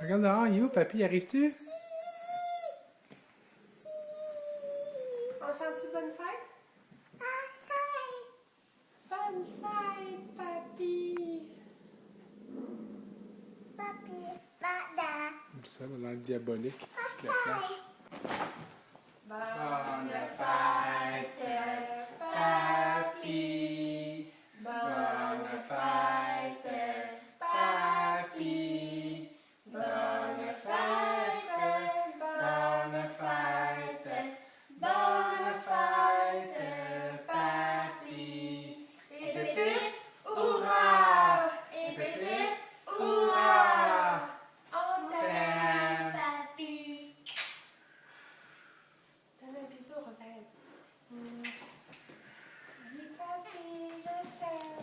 Regarde dehors, il est où, papy? Arrives-tu? On chante-tu bonne fête? Bonne fête, papy! Ça, dans l'air diabolique. La flash. Bonne